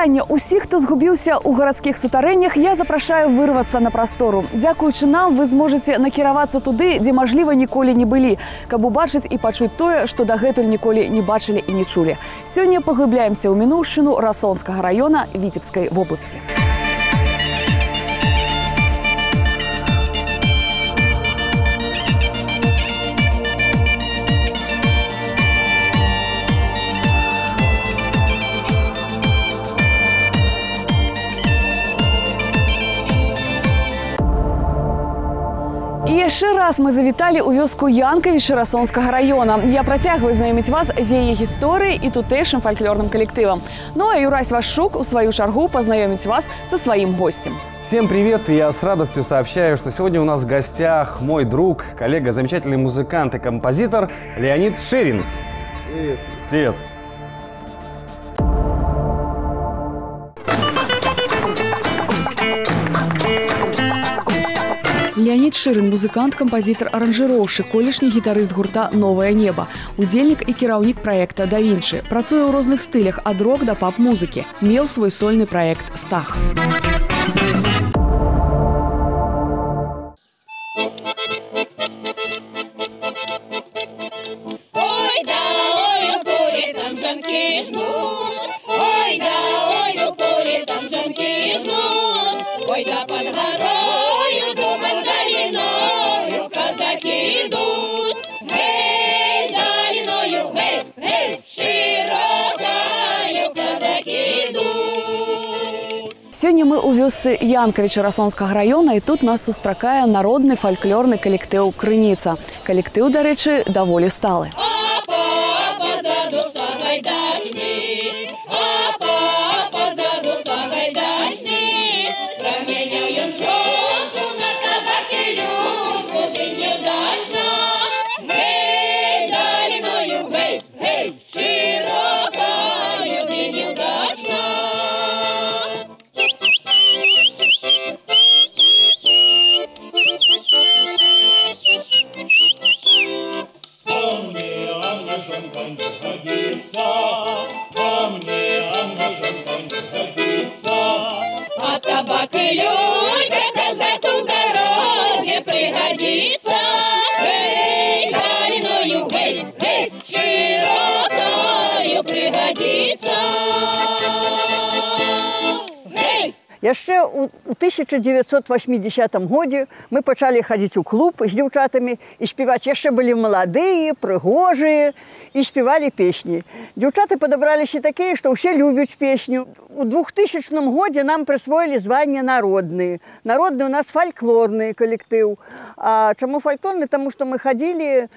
вітання усіх, хто згубіўся у гарадскіх сутарэннях. Я запрашаю вырвацца на прастору. Дзякуючы нам вы зможаце накіравацца туды, дзе, мажліва, ніколі не былі, каб убачыць і пачуць тое, што дагэтуль ніколі не бачылі і не чулі. Сёння паглыбляемся ў мінуўшчыну Расонскага раёна Віцебскай вобласці. Яшчэ раз мы завіталі ў вёску Янкавічы Расонскага раёна. Я працягваю знаёміць вас з яе гісторыяй і тутэйшым фальклорным калектывам. Ну а Юрась Вашук у свою чаргу пазнаёміць вас со своим гостем. Всем привет! Я с радостью сообщаю, что сегодня у нас в гостях мой друг, коллега, замечательный музыкант и композитор Леонид Ширин. Привет. Привет. Леонид Ширин – музыкант, композитор, аранжировщик, колішні гітарыст гурта «Новое небо», удзельнік і кіраўнік проекта «Да Вінчы». Працуе ў розных стылях ад рок да пап-музыкі. Меў свой сольны проект «Стах». Сёння мы ў вёсцы Янкавіча Расонскага раёна, і тут нас сустракае народны фальклорны калектыў «Крыніца». Калектыў, дарэчы, даволі сталы. Яшчэ ў 1980 годзе мы пачалі хадзіць у клуб з дзяўчатамі і спяваць. Яшчэ былі маладыя, прыгожыя і спявалі песні. Дзяўчаты падабраліся такія, што ўсе любяць песню. У 2000 годзе нам прысвоілі званне народны. Народны у нас фальклорны калектыў. А чаму фальклорны? Таму што мы хадзілі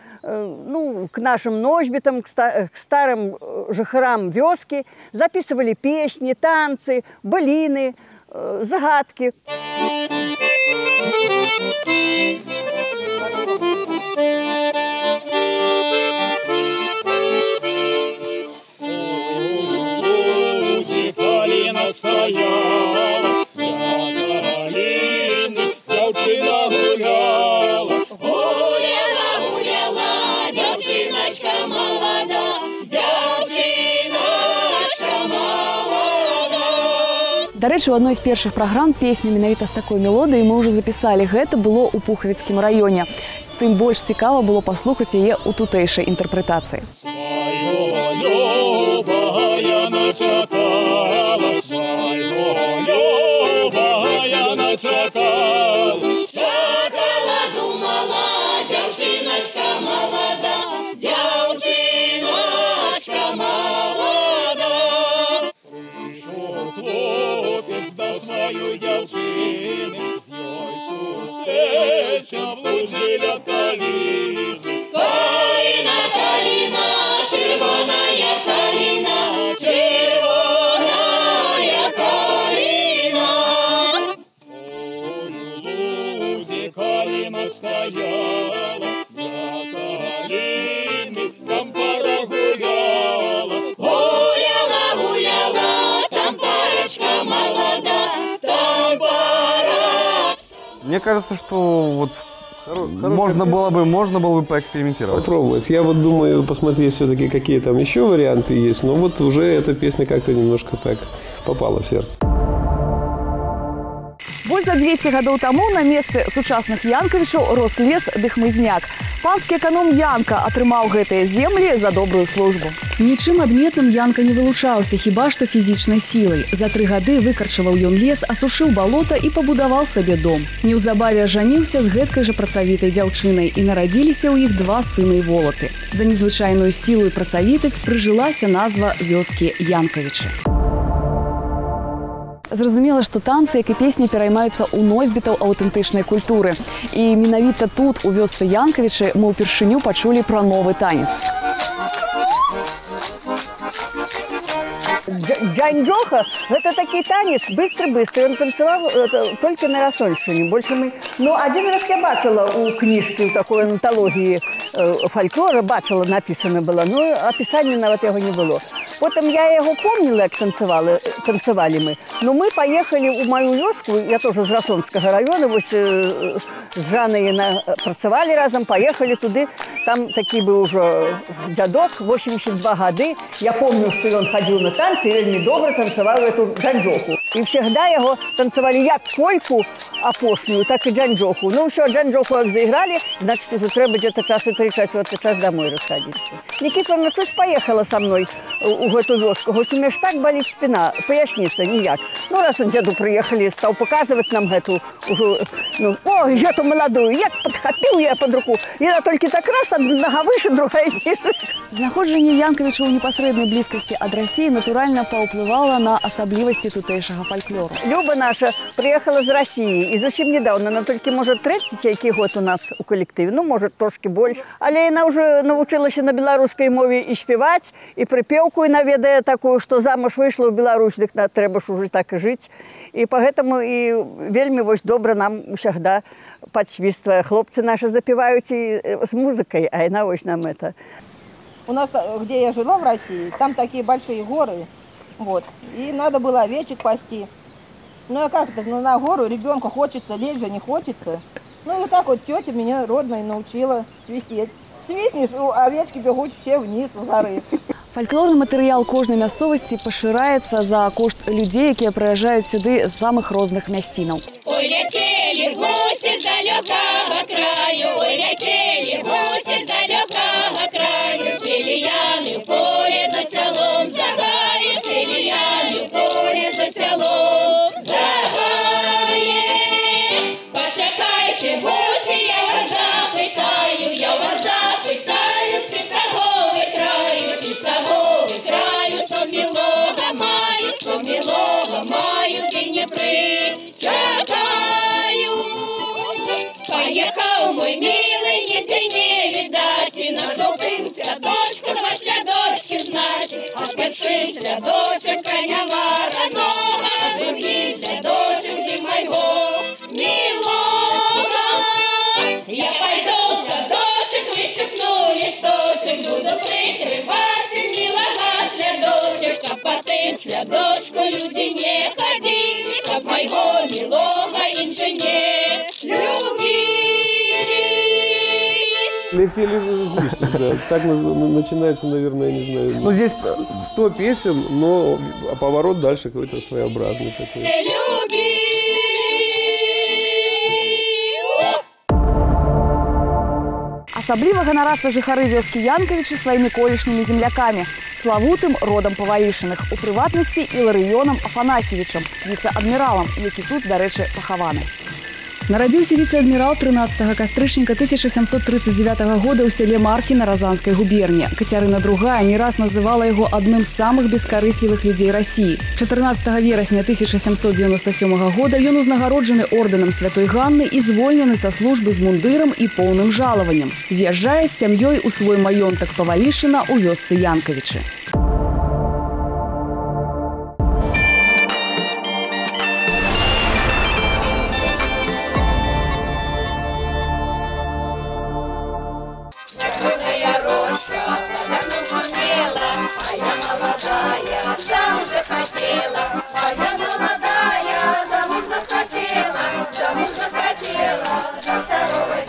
к нашим носьбітам, к старым жыхарам вёскі, записывалі песні, танцы, быліны, загадки. Калина стояла, калины, девчина гуляла. Гуляла, гуляла, девчиночка молода, девчиночка молода. Дарэчы, у адной з першых праграм песня менавіта з такой мелодыяй мы ўжо запісалі. Гэта было ў Пухавіцкім раёне. Тым больш цікава было паслухаць яе ў тутэйшай інтэрпрэтацыі. Чакала, думала, девчиночка молода, девчиночка молода. Пришел хлопец до свою девчины, с ней сустрэча в луже ля калины. Калина, калина, червоная калина, червоная калина. Калина стояла, на калины, там пара гуляла. Гуляла, гуляла, там парочка молода, там пара. Мне кажется, что вот Можно было бы поэкспериментировать. Попробовать. Я вот думаю посмотреть все-таки, какие там еще варианты есть. Но вот уже эта песня как-то немножко так попала в сердце. Больш за 200 гадоў таму на месцы сучасных янкавічаў рос лес ды хмызняк. Панскі эканом Янка атрымаў гэтыя землі за добрую службу. Нічым адметным Янка не вылучаўся, хіба што фізічнай сілай. За 3 гады выкарчаваў ён лес, асушыў балота і пабудаваў сабе дом. Неўзабаве ажаніўся з гэткай жа працавітай дзяўчынай і нарадзіліся ў іх 2 сыны і волаты. За незвычайную сілу і працавітасць прыжылася назва вёскі Янкавічы. Зразумела, што танцы, як і песні, пераймаюцца ў носьбітаў аўтэнтычнай культуры. І менавіта тут, у вёсцы Янкавічы, мы ўпершыню пачулі пра новы танец. Джанджоха – это такой танец, быстрый-быстрый. Он танцевал только на Рассольщине. Больше мы... Ну, один раз я бачила у книжки, у такой антологии фольклора, бачила, написано было, но описания нават его не было. Потом я его помнила, как танцевали мы. Но мы поехали в мою вёску, я тоже из Рассольского района, вот с Жанной працевали разом, поехали туда. Там такой был уже дядок, 82 года. Я помню, что он ходил на танцы и вельми добро танцевал эту джанджоху. И всегда его танцевали как польку опошнюю, так и джанджоху. Ну, все, джанджоху как заиграли, значит, уже треба где-то часа 3-4 час домой расходиться. Никифоровна чуть поехала со мной в эту вёску. Хоть у меня ж так болит спина, поясница никак. Ну, раз он деду приехали, стал показывать нам эту уже, ну, о, эту молодую. Я подхопил я под руку. И она только так раз, одна нога выше, другая ниже. Знаходжанне Янкавіча ў непасрэднай блізкасці ад Расіі натуральна паўплывала на асаблівасці тутэйшага фальклору. Люба наша приехала з России, и зовсім недавно, она только, может, 30-й год у нас у коллективе, ну, может, трошки больше. Але она уже научилась на белорусской мове и спевать, и припевку, и наведая такую, что замуж вышла в Беларусь, так треба ж уже так и жить. И поэтому и вельми вось добра нам всегда подсвиствая. Хлопцы наши запевают и с музыкой, а она вось нам это. У нас, где я жила в России, там такие большие горы, вот, и надо было овечек пасти. Ну, а как-то на гору ребенку хочется, лечь же не хочется. Ну, и вот так вот тетя меня родная научила свистеть. Свистнешь, овечки бегут все вниз с горы. Фальклорны матэрыял кожнай мясцовасці пашыраецца за кошт людзей, якія прыязджаюць сюды з самых розных мясцінаў. Ой, летели гуси с далекого краю, ой, летели гуси с далекого краю, селияны в поле за селом загаю, селияны в поле за селом загаю. Почекайте, гуси, я вас запытаю, с пистоговой краю, сон милого маю, ты не причекаю. Поехал мой милый, нигде не видать, и надупым слядочку, два слядочки знать. От больших слядочек коня вороного, а другие слядочек ты моего милого. Я пойду в садочек, выщипну листочек, буду прикрывать милого слядочек, а по тым слядочку люди не ходили, чтоб моего милого инже не любили. Летели гуси, да. Так начинается, наверное, я не знаю. Ну, здесь 100 песен, но поворот дальше какой-то своеобразный такой. Асабліва ганарацца жыхары вёскі Янкавічы сваімі колішнімі землякамі, славутым родам Павалішыных, у прыватнасці Іларыёнам Афанасьевічам, віцэ-адміралам, які тут, дарэчы, пахаваны. Нарадзіўся віцэ-адмірал 13 кастрычніка 1739 года ў сяле Маркіна Разанскай губерні. Кацярына II не раз называла яго адным з самых бескарыслівых людзей Расіі. 14 верасня 1797 года ён узнагароджаны ордэнам Святой Ганны і звольнены са службы з мундырам і поўным жалаваннем. З'язджае з сям'ёй у свой маёнтак Павалішына ў вёсцы Янкавічы. Замуж захотела, за здоровой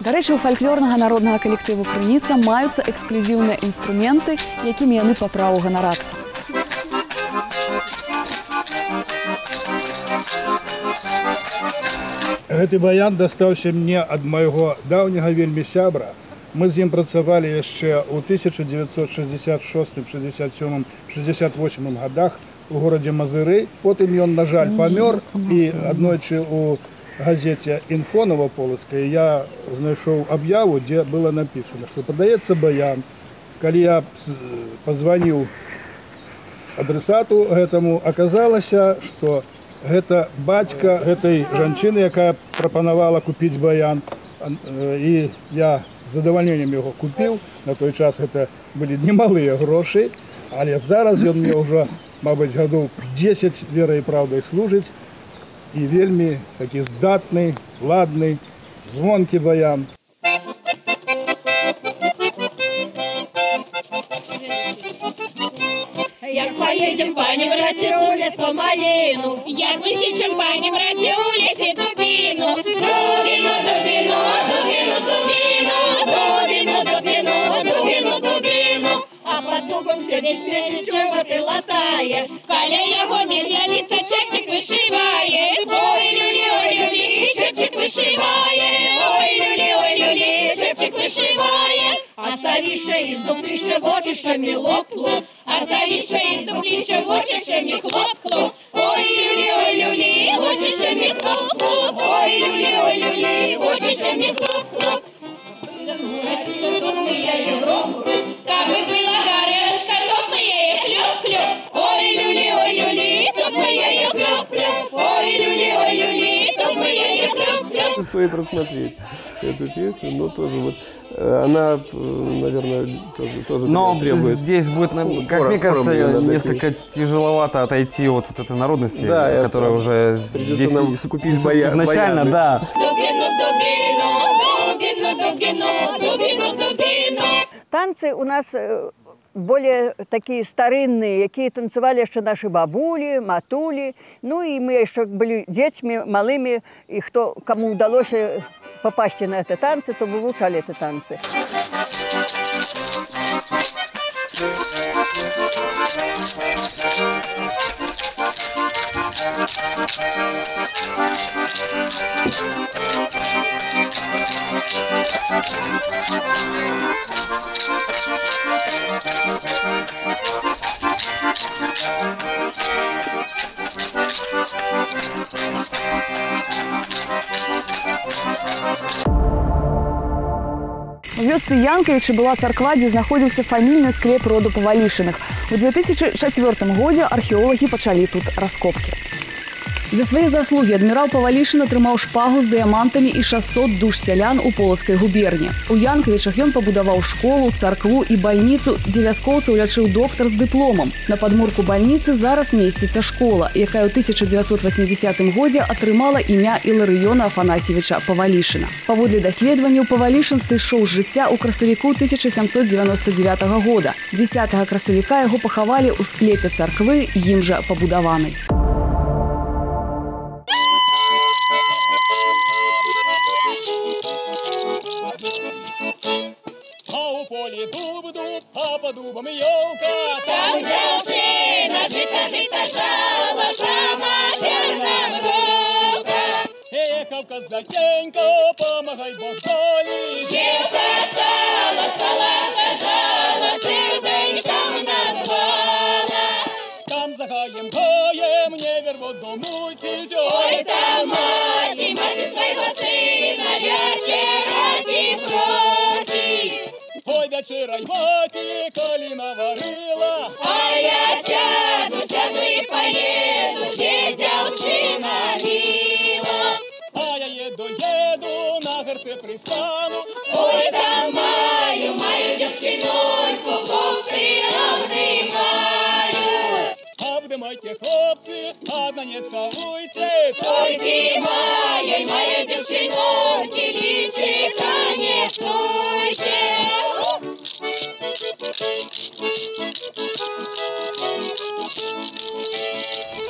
Дарэчы, у фальклорнага народнага калектыву «Крыніца» маюцца эксклюзіўныя інструменты, якімі яны па праву ганарацца. Гэты баян дастаўся мне ад майго даўняга вельмі сябра. Мы з ім працавалі яшчэ ў 1966, 67, 68 годах у горадзе Мазыры. Потым ён, на жаль, памёр, і аднойчы у газете «Інфо» Новополоцкая я знайшоў аб'яву, дзе было написано, што прадаецца баян. Калі я позваніў адресату гэтаму, аказалася, што гэта бацька гэтай жанчыны, якая прапанавала купіць баян. І я з задавальненнем яго купіў. На той час гэта былі немалыя грошы, але зараз ён мне ўжо, мабыць, гадоў 10 верай і праўдай служыць. І вельмі такі здатны, ладны, звонкі баян. Як поедем, пани, братья, у лес по малину, як мы сечем, пани, братья, у лесе дубину. Дубину, дубину, дубину, дубину, дубину, дубину, дубину, дубину. А под дубом сидит медведь, вот и латает, коля его медведица чепчик вышивает. Ой, люли, чепчик вышивает. Ой, люли, чепчик вышивает. А совище из дуплища вочищами лоп-лоп. А совище из дуплища вочищами хлоп-хлоп. Ой, люли, вочищами хлоп-хлоп. Ой, люли, вочищами хлоп-хлоп. Тут мы ели гром, там и была горешка, тут мы ели хлёп-хлёп. Ой, люли, тут мы ели хлёп-хлёп. Ой, люли, тут мы ели хлёп-хлёп. Стоит рассмотреть эту песню, но тоже вот она, наверное, тоже но требует. Здесь будет, как мне кажется, несколько тяжеловато отойти от вот этой народности, да, которая уже здесь нам купить изначально, да. Танцы у нас более такие старинные, якія танцевали еще наши бабули, матули. Ну и мы еще были детьми малыми, и кому удалось попасть на эти танцы, то выучали эти танцы. У вёсцы Янкавічы была царква, дзе знаходзіўся фамільны склеп роду Павалішыных. У 2004 годзе археолагі пачалі тут раскопкі. За свае заслугі адмірал Павалішын атрымаў шпагу з дыямантамі і 600 душ сялян у Полацкай губерні. У Янкавічах ён пабудаваў школу, царкву і бальніцу, дзе вяскоўцаў лячыў доктар з дыпломам. На падмурку бальніцы зараз месціцца школа, якая ў 1980 годзе атрымала імя Іларыёна Афанасьевіча Павалішына. Паводле даследаванняў, Павалішын сышоў з жыцця ў красавіку 1799 года. 10 красавіка яго пахавалі ў склепе царквы, ім жа пабудаванай. А по дубам елка, там девчина, жито жала, сама черная рука. Ехавка затенька, помогай Бог доли. Девка стала, сказала, серденьком назвала. Там за гаем, не вервот домусить. Ой, там мать своего сына вечерать и просить. Ой, вечерай мати, коли наварила. А я сяду и поеду, где девчина мила. А я еду, на горце пристану. Ой, там маю девчиноньку, хлопцы обнимают. Обнимайте, хлопцы, одна не целуйте. Только моей девчиноньки личика не псуйте.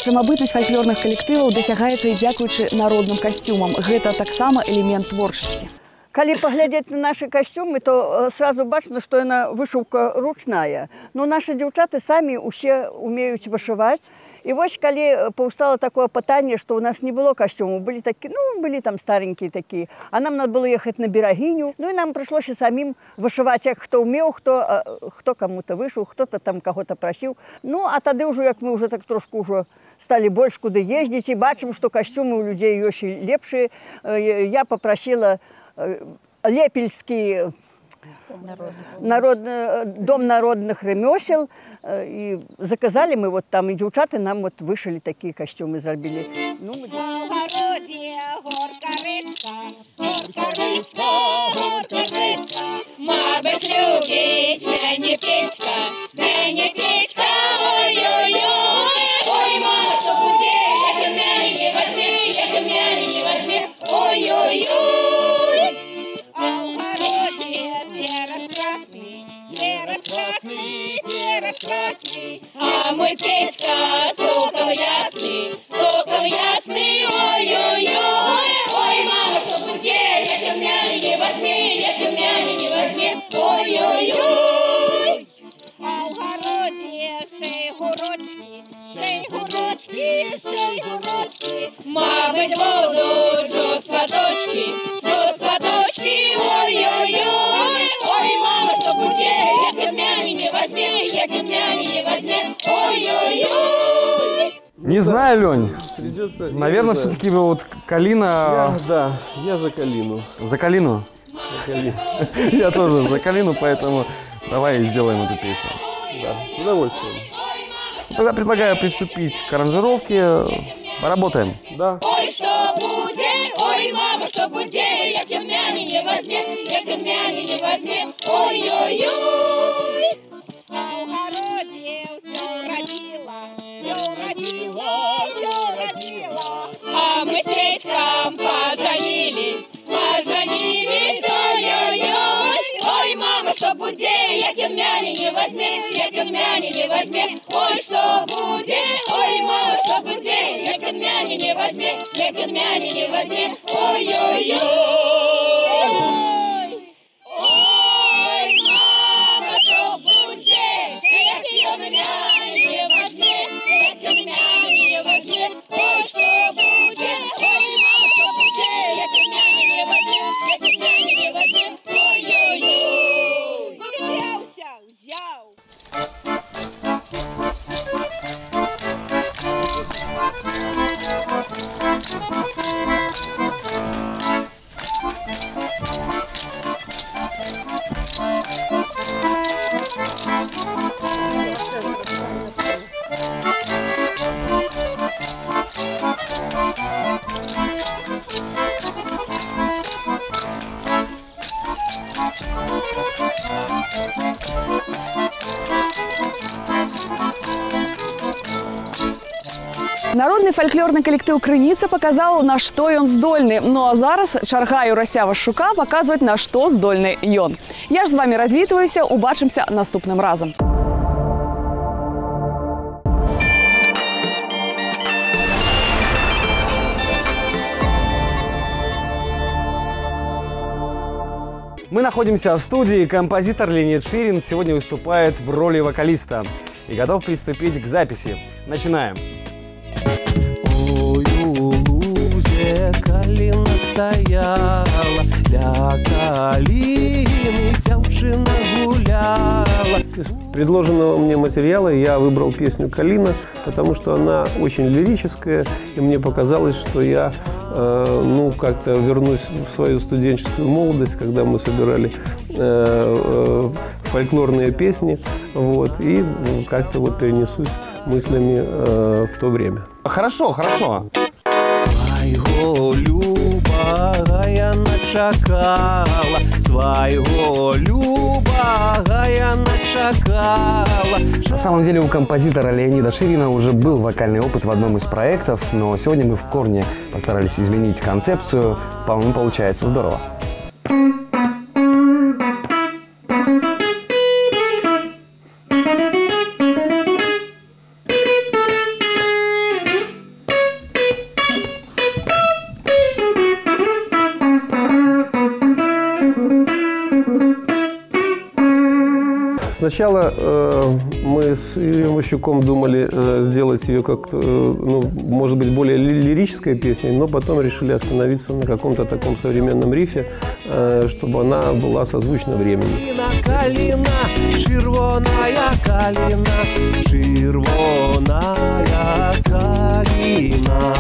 Самабытнасць фальклорных калектываў дасягаецца і дзякуючы народным касцюмам. Гэта таксама элемент творчасці. Калі паглядзець на нашы касцюмы, то сразу бачна, што яна вышыўка ручная. Но нашы дзяўчаты самі ўсе умеюць вышываць. І вось калі паўстала такое пытанне, што ў нас не было касцюму, былі там старенькія такія, а нам надо было ехаць на берагіню, ну і нам прыйшлося самім вышываць, як хто ўмеў, хто каму-то вышыў, хто-то там каго-то прасіў. Ну, а тады ўжо, як мы ўжо так трошку ўжо сталі больш куды ездзіць і бачым, што касцюмы ў людзей ёсць і лепшыя, я папрасіла Лепельский дом народных ремесел, и заказали мы вот там, и девчата нам вот вышили такие костюмы, зробили. Ну, а мой Петька сокол ясный, ой-ой-ой, ой, мама, что будет, если меня не возьми, ой-ой-ой. А в огороде шей гурочки, мабуть, будут жо сваточки, ой-ой-ой, ой, мама, что будет, если меня не возьми, ой-ой-ой. Не знаю, Лень. Придется. Наверное, все-таки вот Калина... Я за Калину. За Калину? За Калину. Я тоже за Калину, поэтому давай сделаем эту песню. Да, с удовольствием. Тогда предлагаю приступить к аранжировке. Поработаем. Да. Ой, что будет, ой, мама, что будет, як меня не возьми, ой-ой-ой. А в огороде все родила, а мы с Петьком поженились, ой-ой-ой. Ой, мама, что будет, як меня не возьми, ой, что будет, ой, мама, что будет, як меня не возьми, ой-ой-ой. Ой, мама, что будет, як меня не возьми, ой, что будет, ой, мама, что будет, як меня не возьми, ой-ой-ой. Взял. Народны фальклорны калектыў «Крыніца» паказаў, на што ён здольны. Ну а зараз чарга Юрася Вашчука паказваць, на што здольны ён. Я ж з вами развітваюся, убачымся наступным разам. Мы находимся в студии. Композитор Леонид Ширин сегодня выступает в роли вокалиста и готов приступить к записи. Начинаем. Ой, у лузе калина стояла, для калины девчина гуляла. Из предложенного мне материала я выбрал песню «Калина», потому что она очень лирическая, и мне показалось, что я как-то вернусь в свою студенческую молодость, когда мы собирали фольклорные песни, вот, и как-то вот перенесусь мыслями в то время. Хорошо. Свайго любага начакала, свайго любага начакала. На самом деле у композитора Леонида Ширина уже был вокальный опыт в одном из проектов, но сегодня мы в корне постарались изменить концепцию. По-моему, получается здорово. Сначала мы с Юрием Ващуком думали сделать ее как-то, может быть, более лирической песней, но потом решили остановиться на каком-то таком современном рифе, чтобы она была созвучна времени. Калина, червоная калина, червоная калина.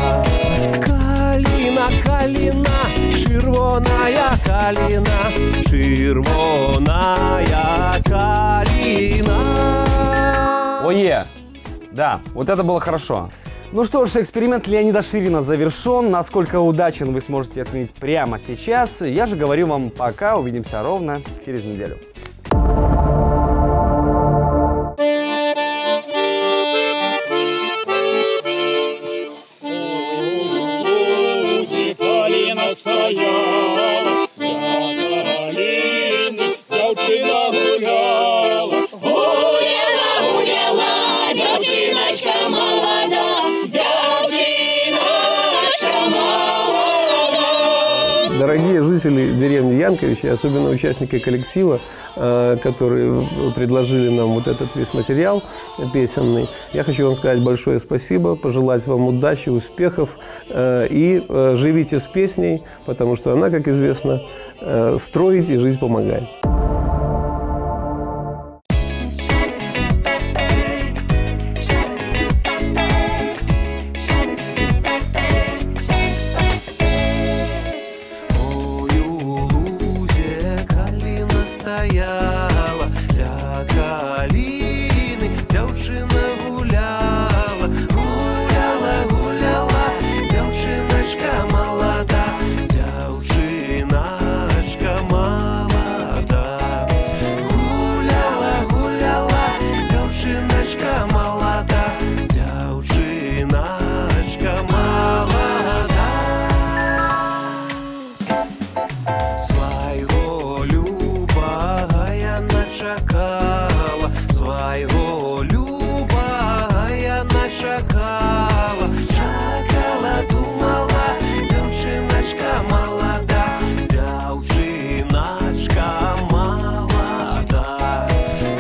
Калина, калина, червоная калина, червоная калина. Ое! Да, вот это было хорошо. Ну что ж, эксперимент Леонида Ширина завершен. Насколько удачен, вы сможете оценить прямо сейчас. Я же говорю вам пока, увидимся ровно через неделю. Стояла, Калины, девчина гуляла. Гуляла, гуляла, девчиночка молода, девчиночка молода. Дорогие жители деревни Янковичи, особенно участники коллектива, которые предложили нам вот этот весь материал песенный, я хочу вам сказать большое спасибо, пожелать вам удачи, успехов и живите с песней, потому что она, как известно, строит и жизнь помогает. Стояла ля калины, девчина гуляла, гуляла, гуляла, девчиночка молода, девчиночка молода. Гуляла, гуляла, девчиночка молода, девчиночка молода. Своего начакала, своего люба я начакала, чакала, думала, девчиночка молода, девчиночка молода.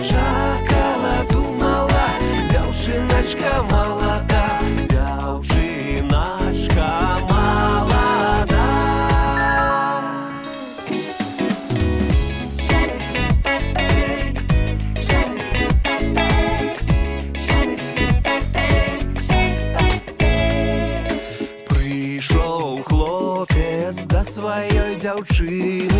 Чакала, думала, девчиночка молода, девчиночка молода. Пришел хлопец до своей девчины,